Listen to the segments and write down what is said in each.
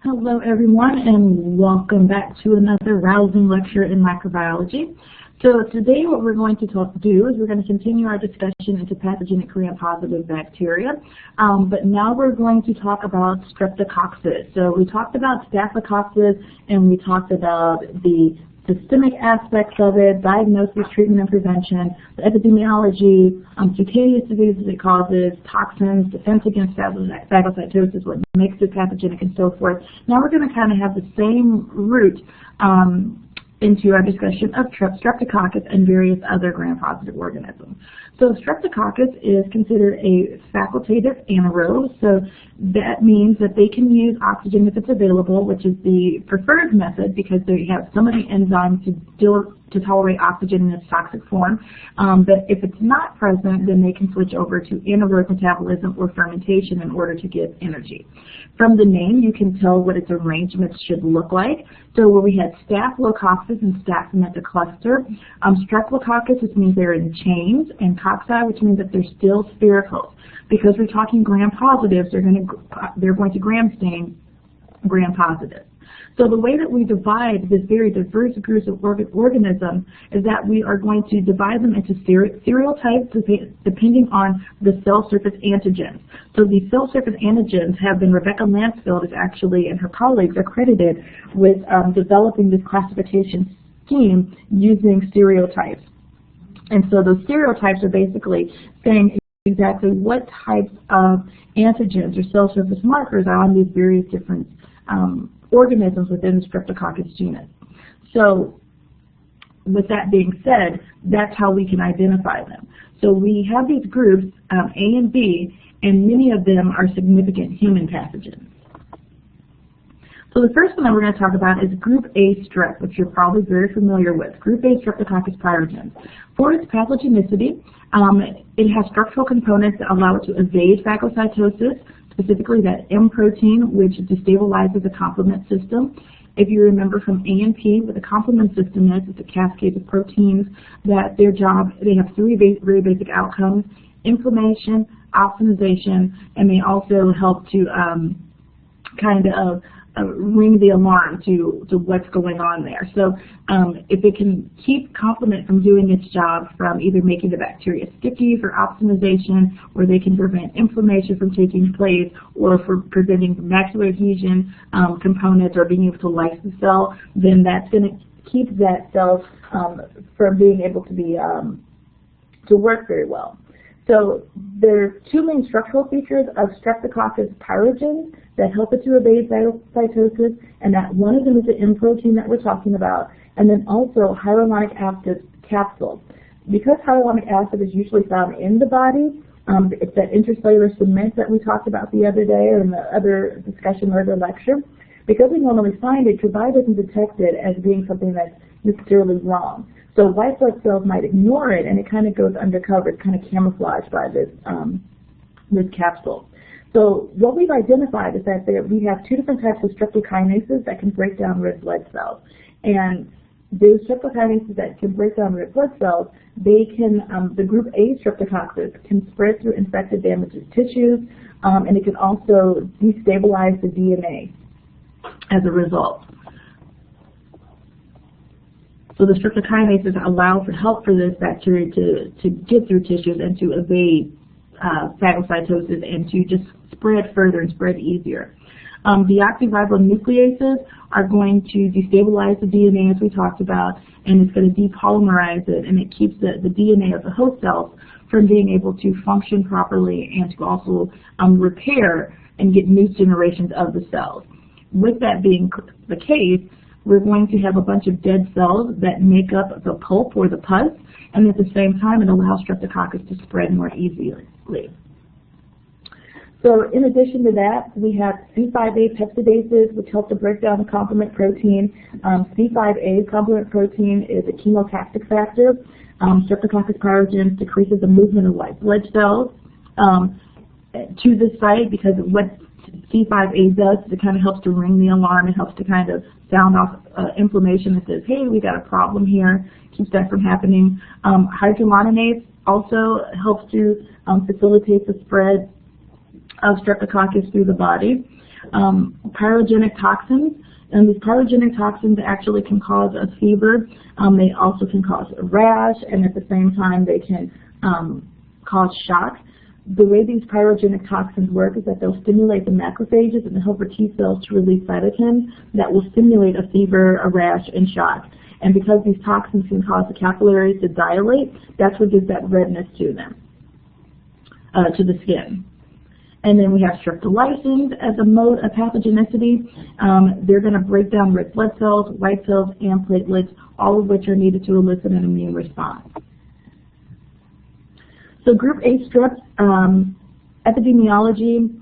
Hello everyone, and welcome back to another rousing lecture in microbiology. So today what we're going to do is we're going to continue our discussion into pathogenic gram-positive bacteria, but now we're going to talk about Streptococcus. So we talked about Staphylococcus and we talked about the systemic aspects of it, diagnosis, treatment, and prevention, the epidemiology, cutaneous diseases it causes, toxins, defense against phagocytosis, what makes it pathogenic, and so forth. Now we're going to kind of have the same route into our discussion of Streptococcus and various other gram-positive organisms. So Streptococcus is considered a facultative anaerobe, so that means that they can use oxygen if it's available, which is the preferred method because they have some of the enzymes to tolerate oxygen in its toxic form. But if it's not present, then they can switch over to anaerobic metabolism or fermentation in order to get energy. From the name, you can tell what its arrangement should look like. So where we had Staphylococcus and Staph meant a cluster, Streptococcus, which means they're in chains, and cocci, which means that they're still sphericals. Because we're talking gram-positives, they're going to gram stain gram-positive. So the way that we divide this very diverse group of organisms is that we are going to divide them into serial types depending on the cell surface antigens. So the cell surface antigens have been, Rebecca Lansfield is actually, and her colleagues are credited with developing this classification scheme using stereotypes. And so those stereotypes are basically saying exactly what types of antigens or cell surface markers are on these various different organisms within the Streptococcus genus. So with that being said, that's how we can identify them. So we have these groups, A and B, and many of them are significant human pathogens. So the first one that we're going to talk about is Group A strep, which you're probably very familiar with. Group A Streptococcus pyogenes. For its pathogenicity, it has structural components that allow it to evade phagocytosis, specifically that M protein, which destabilizes the complement system. If you remember from A and P, what the complement system is, it's a cascade of proteins that their job, they have three very basic outcomes: inflammation, opsonization, and they also help to kind of ring the alarm to what's going on there. So if it can keep complement from doing its job, from either making the bacteria sticky for opsonization, or they can prevent inflammation from taking place, or for preventing macular adhesion components, or being able to lyse the cell, then that's going to keep that cell from being able to be to work very well. So there are two main structural features of Streptococcus pyogenes that help it to evade phagocytosis, and that one of them is the M protein that we're talking about, and then also hyaluronic acid capsule. Because hyaluronic acid is usually found in the body, it's that intercellular cement that we talked about the other day or in the other discussion or other lecture. Because we normally find it, your body doesn't detect it as being something that's necessarily wrong. So white blood cells might ignore it, and it kind of goes undercover. It's kind of camouflaged by this capsule. So what we've identified is that we have two different types of streptokinases that can break down red blood cells. And those streptokinases that can break down red blood cells, they can, the group A Streptococcus can spread through infected, damaged tissues, and it can also destabilize the DNA as a result. So the streptokinases allow for help for this bacteria to get through tissues and to evade phagocytosis and to just spread further and spread easier. Deoxyribonucleases are going to destabilize the DNA, as we talked about, and it's going to depolymerize it, and it keeps the DNA of the host cells from being able to function properly and to also repair and get new generations of the cells. With that being the case, we're going to have a bunch of dead cells that make up the pulp or the pus, and at the same time it allows Streptococcus to spread more easily. So in addition to that, we have C5a peptidases, which help to break down the complement protein. C5a complement protein is a chemotactic factor. Streptococcus pyogenes decreases the movement of white blood cells to the site, because what C5a does is it kind of helps to ring the alarm. It helps to kind of sound off inflammation that says, hey, we got a problem here, keeps that from happening. Hydromononase also helps to facilitate the spread of Streptococcus through the body. Pyrogenic toxins. And these pyrogenic toxins actually can cause a fever. They also can cause a rash, and at the same time they can cause shock. The way these pyrogenic toxins work is that they'll stimulate the macrophages and the helper T cells to release cytokines that will stimulate a fever, a rash, and shock. And because these toxins can cause the capillaries to dilate, that's what gives that redness to them, to the skin. And then we have streptolyses as a mode of pathogenicity. They're going to break down red blood cells, white cells, and platelets, all of which are needed to elicit an immune response. So group A strep, epidemiology,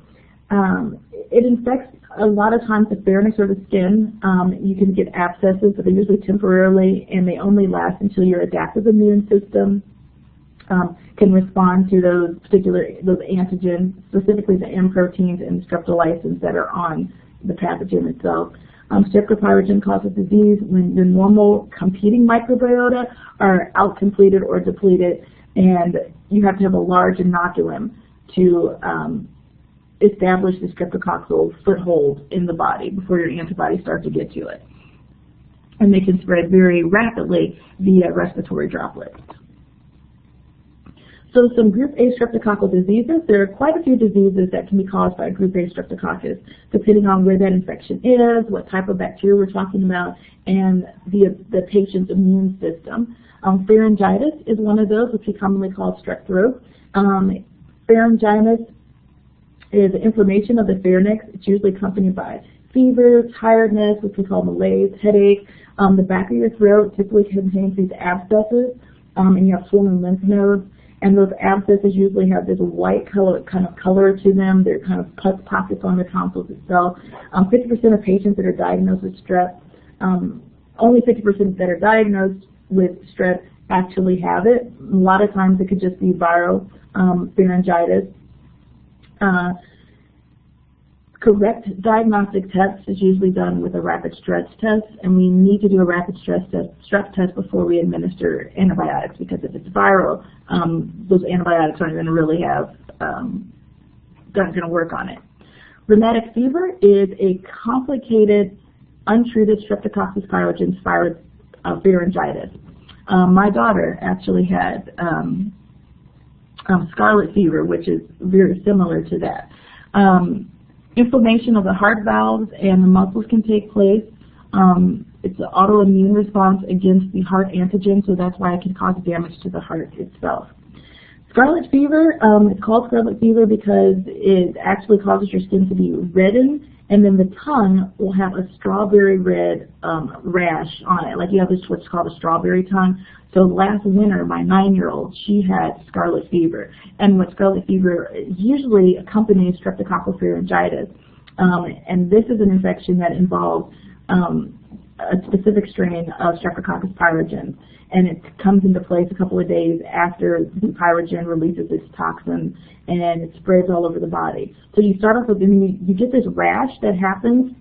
it infects a lot of times the pharynx or the skin. You can get abscesses, but they're usually temporarily, and they only last until your adaptive immune system can respond to those antigens, specifically the M proteins and the streptolyses that are on the pathogen itself. Streptopyrogen causes disease when the normal competing microbiota are outcompleted or depleted, and you have to have a large inoculum to establish the streptococcal foothold in the body before your antibodies start to get to it. And they can spread very rapidly via respiratory droplets. So some group A streptococcal diseases, there are quite a few diseases that can be caused by group A streptococcus, depending on where that infection is, what type of bacteria we're talking about, and the patient's immune system. Pharyngitis is one of those, which we commonly call strep throat. Pharyngitis is inflammation of the pharynx. It's usually accompanied by fever, tiredness, which we call malaise, headache. The back of your throat typically contains these abscesses, and you have swollen lymph nodes. And those abscesses usually have this white color, kind of color to them. They're kind of pus pockets on the tonsils itself. 50% of patients that are diagnosed with strep, only 50% that are diagnosed with strep actually have it. A lot of times it could just be viral pharyngitis. Correct diagnostic test is usually done with a rapid strep test, and we need to do a rapid strep test before we administer antibiotics, because if it's viral, those antibiotics aren't going to really have, not going to work on it. Rheumatic fever is a complicated, untreated Streptococcus pyogenes pharyngitis. My daughter actually had scarlet fever, which is very similar to that. Inflammation of the heart valves and the muscles can take place. It's an autoimmune response against the heart antigen, so that's why it can cause damage to the heart itself. Scarlet fever, it's called scarlet fever because it actually causes your skin to be reddened, and then the tongue will have a strawberry red rash on it. Like you have this what's called a strawberry tongue. So last winter, my 9-year-old, she had scarlet fever. And what scarlet fever usually accompanies streptococcal pharyngitis. And this is an infection that involves a specific strain of Streptococcus pyogenes. And it comes into place a couple of days after the pyrogen releases its toxin, and it spreads all over the body. So you start off with, you get this rash that happens,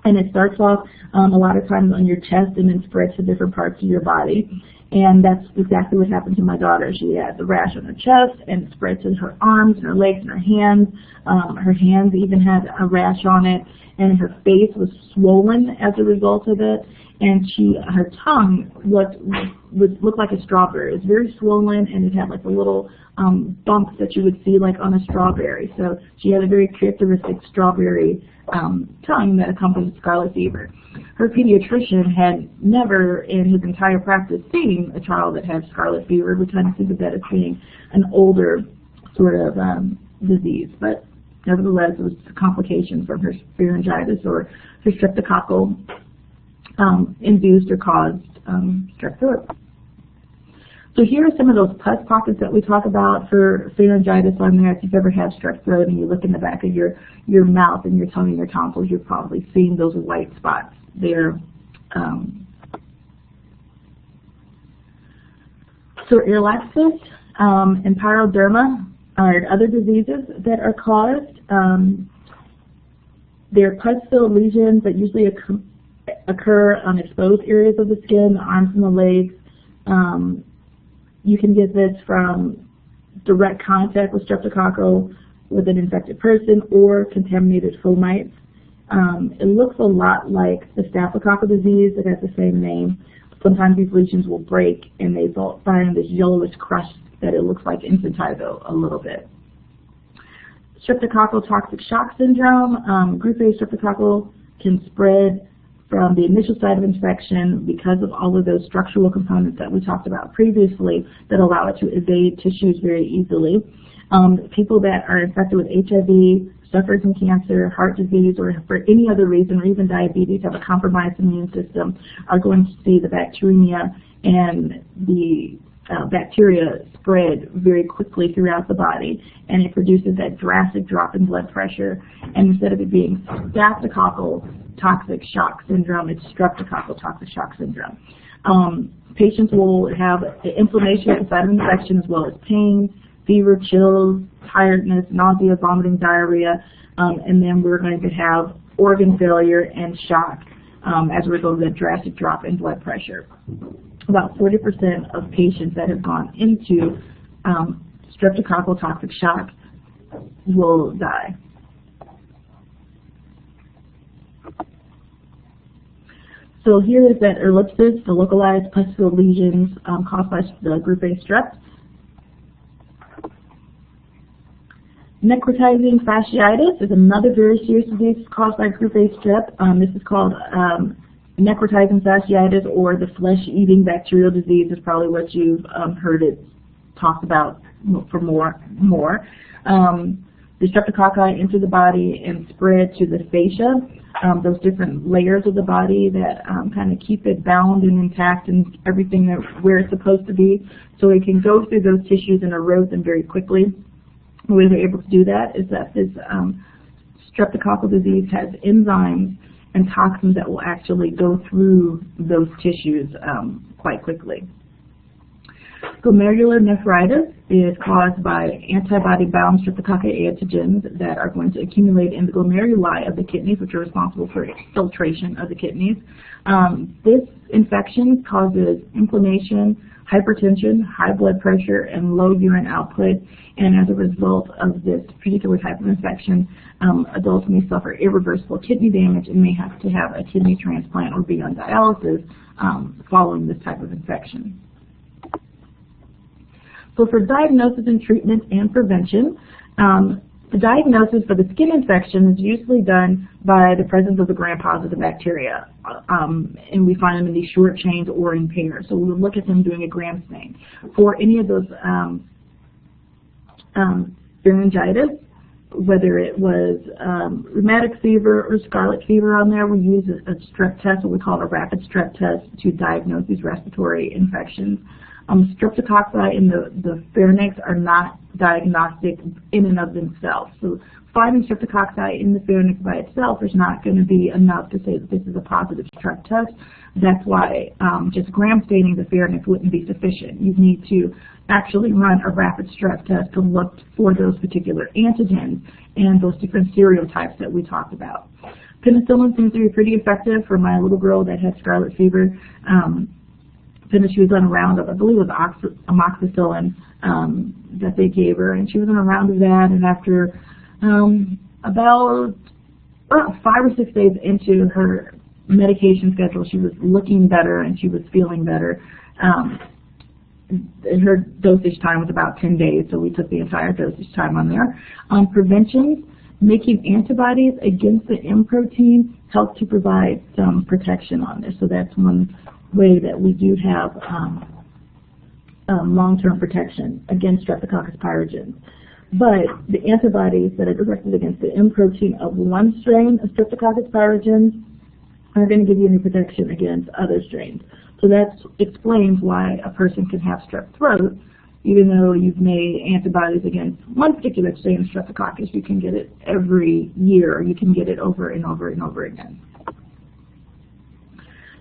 and it starts off a lot of times on your chest and then spreads to different parts of your body. And that's exactly what happened to my daughter. She had the rash on her chest, and it spread to her arms and her legs and her hands. Her hands even had a rash on it, and her face was swollen as a result of it. And her tongue would look like a strawberry. It was very swollen, and it had like the little bumps that you would see like on a strawberry. So she had a very characteristic strawberry tongue that accompanied scarlet fever. Her pediatrician had never in his entire practice seen a child that had scarlet fever. We kind of think of that as being an older sort of disease, but nevertheless it was a complication from her pharyngitis or her streptococcal induced or caused strep throat. So here are some of those pus pockets that we talk about for pharyngitis on there. If you've ever had strep throat and you look in the back of your mouth and your tongue and your tonsils, you've probably seen those white spots there. So Erysipelas and Pyoderma are other diseases that are caused. They're pus-filled lesions that usually occur on exposed areas of the skin, the arms and the legs. You can get this from direct contact with streptococcal with an infected person or contaminated fomites. It looks a lot like the Streptococcal disease. It has the same name. Sometimes these lesions will break and they find this yellowish crust that it looks like infantile a little bit. Streptococcal toxic shock syndrome. Group A streptococcal can spread from the initial site of infection because of all of those structural components that we talked about previously that allow it to evade tissues very easily. People that are infected with HIV, suffering from cancer, heart disease, or for any other reason, or even diabetes, have a compromised immune system, are going to see the bacteremia and the bacteria spread very quickly throughout the body, and it produces that drastic drop in blood pressure. And instead of it being Streptococcal toxic shock syndrome, it's Streptococcal toxic shock syndrome. Patients will have inflammation at the site of infection, as well as pain, fever, chills, tiredness, nausea, vomiting, diarrhea, and then we're going to have organ failure and shock as a result of that drastic drop in blood pressure. About 40% of patients that have gone into streptococcal toxic shock will die. So here is that ellipsis, the localized pus-filled lesions caused by the group A strep. Necrotizing fasciitis is another very serious disease caused by group A strep. This is called necrotizing fasciitis, or the flesh-eating bacterial disease is probably what you've heard it talked about for more. The streptococci enter the body and spread to the fascia, those different layers of the body that kind of keep it bound and intact and everything where it's supposed to be, so it can go through those tissues and erode them very quickly. The way they're able to do that is that this streptococcal disease has enzymes and toxins that will actually go through those tissues quite quickly. Glomerular nephritis is caused by antibody-bound streptococcal antigens that are going to accumulate in the glomeruli of the kidneys, which are responsible for filtration of the kidneys. This infection causes inflammation, hypertension, high blood pressure, and low urine output. And as a result of this particular type of infection, adults may suffer irreversible kidney damage and may have to have a kidney transplant or be on dialysis following this type of infection. So for diagnosis and treatment and prevention, the diagnosis for the skin infection is usually done by the presence of the gram-positive bacteria, and we find them in these short chains or in pairs. So we'll look at them doing a gram stain. For any of those pharyngitis, whether it was rheumatic fever or scarlet fever on there, we use a strep test, what we call a rapid strep test, to diagnose these respiratory infections. Streptococci in the pharynx are not diagnostic in and of themselves. So finding streptococci in the pharynx by itself is not going to be enough to say that this is a positive strep test. That's why just gram staining the pharynx wouldn't be sufficient. You need to actually run a rapid strep test to look for those particular antigens and those different serotypes that we talked about. Penicillin seems to be pretty effective for my little girl that had scarlet fever. She was on a round of, I believe it was amoxicillin that they gave her, and she was on a round of that, and after about 5 or 6 days into her medication schedule, she was looking better and she was feeling better. Her dosage time was about 10 days, so we took the entire dosage time on there. Prevention, making antibodies against the M protein help to provide some protection on this, so that's one way that we do have long-term protection against Streptococcus pyogenes. But the antibodies that are directed against the M protein of one strain of Streptococcus pyogenes are going to give you any protection against other strains. So that explains why a person can have strep throat. Even though you've made antibodies against one particular strain of Streptococcus, you can get it every year, or you can get it over and over and over again.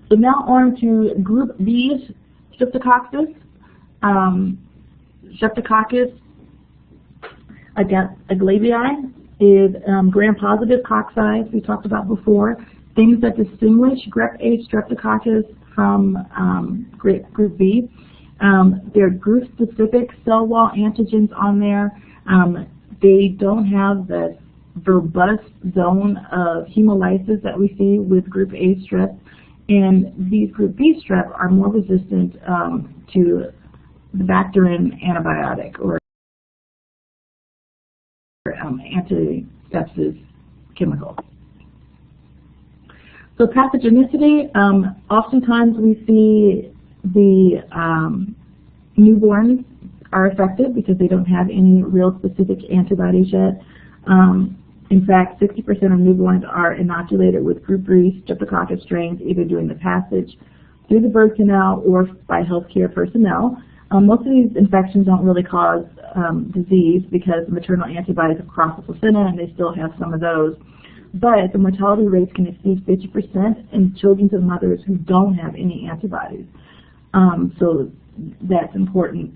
So now on to group B, Streptococcus. Streptococcus aglabii is gram-positive cocci, we talked about before. Things that distinguish group A Streptococcus from group B. There are group-specific cell wall antigens on there. They don't have the robust zone of hemolysis that we see with group A strep, and these group B strep are more resistant to the bacterium antibiotic or antisepsis chemical. So pathogenicity, oftentimes we see the newborns are affected because they don't have any real specific antibodies yet. In fact, 60% of newborns are inoculated with group B Streptococcus strains either during the passage through the birth canal or by healthcare personnel. Most of these infections don't really cause disease because the maternal antibodies have crossed the placenta and they still have some of those. But the mortality rates can exceed 50% in children to mothers who don't have any antibodies. So that's important.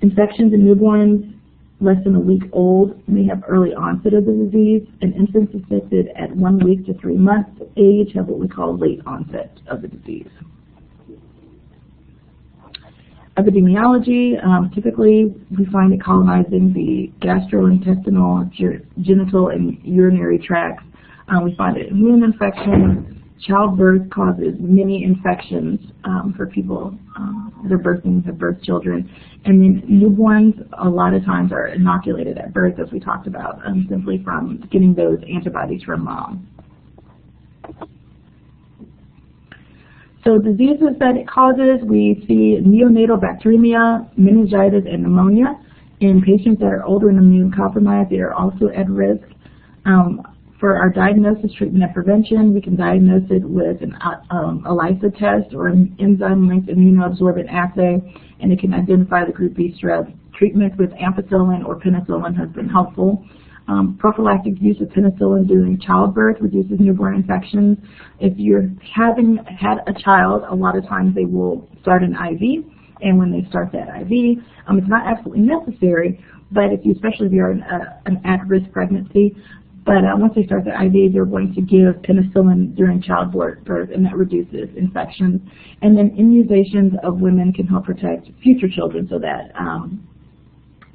Infections in newborns less than a week old may have early onset of the disease, and infants affected at 1 week to 3 months of age have what we call late onset of the disease. Epidemiology, typically we find it colonizing the gastrointestinal, genital, and urinary tracts. We find it immune infections. Childbirth causes many infections for people that are birthing, have birth children. And then newborns a lot of times are inoculated at birth, as we talked about, simply from getting those antibodies from mom. So diseases that it causes, we see neonatal bacteremia, meningitis, and pneumonia. In patients that are older and immune compromised, they are also at risk. For our diagnosis, treatment, and prevention, we can diagnose it with an ELISA test or an enzyme-linked immunoabsorbent assay, and it can identify the group B strep. Treatment with ampicillin or penicillin has been helpful. Prophylactic use of penicillin during childbirth reduces newborn infections. If you're having had a child, a lot of times they will start an IV, and when they start that IV, it's not absolutely necessary, but especially if you're in an at-risk pregnancy, but once they start the IV, they're going to give penicillin during childbirth, and that reduces infections. And then immunizations of women can help protect future children so that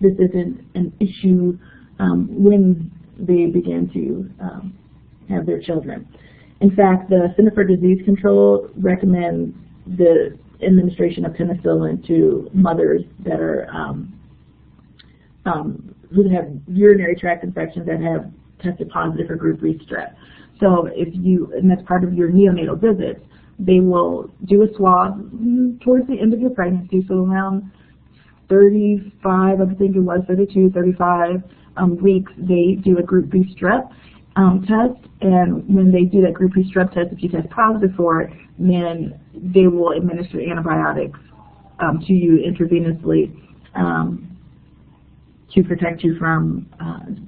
this isn't an issue when they begin to have their children. In fact, the Center for Disease Control recommends the administration of penicillin to mothers that are who have urinary tract infections that have tested positive for group B strep. So and that's part of your neonatal visits, they will do a swab towards the end of your pregnancy, so around 35, I think it was 32, 35 weeks, they do a group B strep test, and when they do that group B strep test, if you test positive for it, then they will administer antibiotics to you intravenously to protect you from,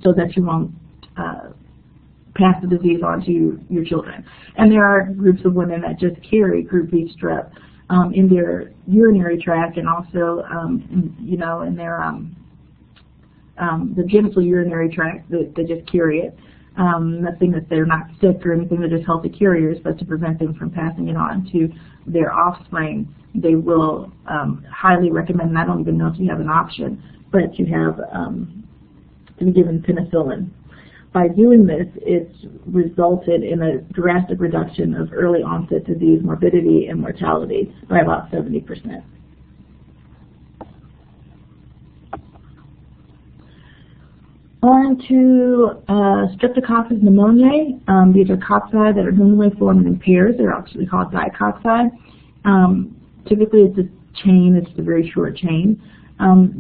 so that you won't pass the disease on to your children. And there are groups of women that just carry group B strep in their urinary tract, and also in their the genital urinary tract, that they just carry it. Nothing that they're not sick or anything, they're just healthy carriers, but to prevent them from passing it on to their offspring, they will highly recommend, and I don't even know if you have an option, but you have to be given penicillin. By doing this, it's resulted in a drastic reduction of early onset disease morbidity and mortality by about 70%. On to Streptococcus pneumoniae. These are cocci that are normally formed in pairs. They're actually called dicocci. Typically, it's a chain. It's a very short chain.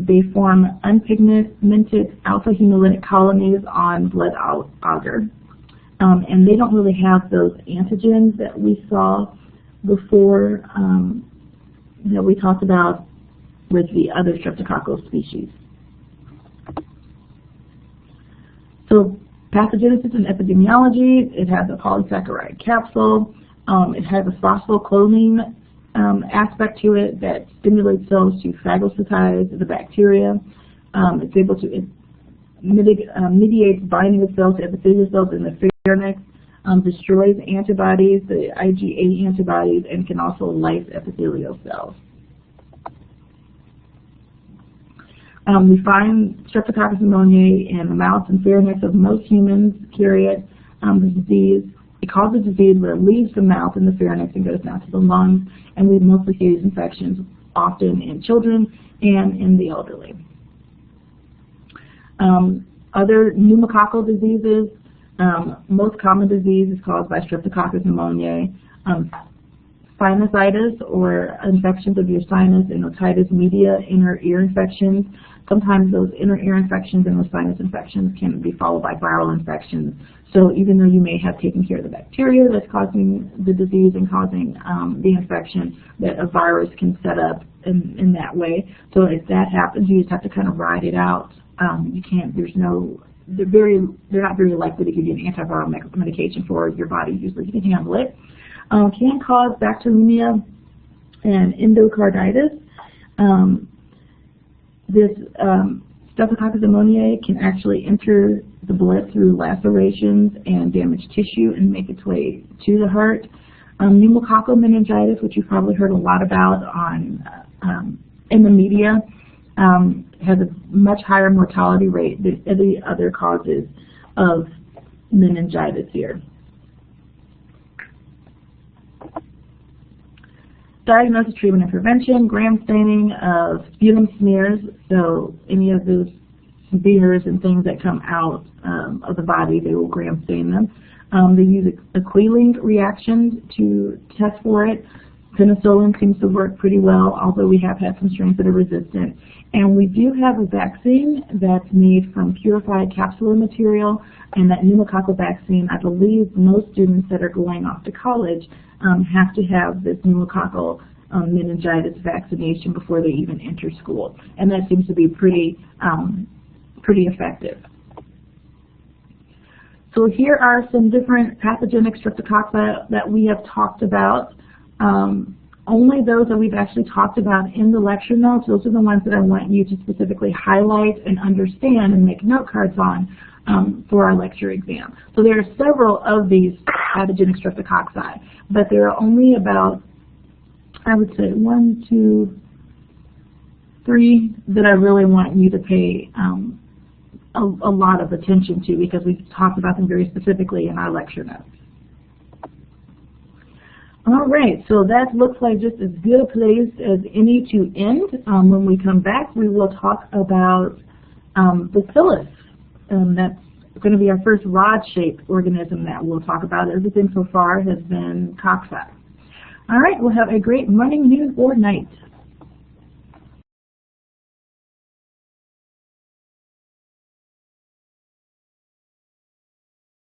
They form unpigmented alpha hemolytic colonies on blood agar. And they don't really have those antigens that we saw before, that we talked about with the other streptococcal species. So pathogenesis and epidemiology, it has a polysaccharide capsule. It has a phosphocloning aspect to it that stimulates cells to phagocytize the bacteria. It's able to mediate binding of cells to epithelial cells in the pharynx, destroys antibodies, the IgA antibodies, and can also lyse epithelial cells. We find Streptococcus pneumoniae in the mouth and pharynx of most humans carry it. The disease, it causes a disease where it leaves the mouth and the pharynx and goes down to the lungs, and we mostly see these infections often in children and in the elderly. Other pneumococcal diseases, most common disease is caused by Streptococcus pneumoniae. Sinusitis, or infections of your sinus, and otitis media, inner ear infections. Sometimes those inner ear infections and those sinus infections can be followed by viral infections. So even though you may have taken care of the bacteria that's causing the disease and causing the infection, that a virus can set up in that way. So if that happens, you just have to kind of ride it out. You can't, they're not very likely to give you an antiviral medication for your body. Usually you can handle it. Can cause bacteremia and endocarditis. This Streptococcus pneumoniae can actually enter the blood through lacerations and damage tissue and make its way to the heart. Pneumococcal meningitis, which you've probably heard a lot about in the media, has a much higher mortality rate than any other causes of meningitis here. Diagnosis, treatment, and prevention, gram staining of sputum smears, so any of those smears and things that come out of the body, they will gram stain them. They use a Queeling reaction to test for it. Penicillin seems to work pretty well, although we have had some strains that are resistant. And we do have a vaccine that's made from purified capsule material, and that pneumococcal vaccine, I believe most students that are going off to college have to have this pneumococcal meningitis vaccination before they even enter school. And that seems to be pretty effective. So here are some different pathogenic streptococci that we have talked about. Only those that we've actually talked about in the lecture notes, those are the ones that I want you to specifically highlight and understand and make note cards on for our lecture exam. So there are several of these pathogenic streptococci, but there are only about, I would say, 1, 2, 3 that I really want you to pay a lot of attention to, because we've talked about them very specifically in our lecture notes. All right, so that looks like just as good a place as any to end. When we come back, we will talk about bacillus. That's going to be our first rod-shaped organism that we'll talk about. Everything so far has been cocci. All right, we'll have a great morning, noon, or night.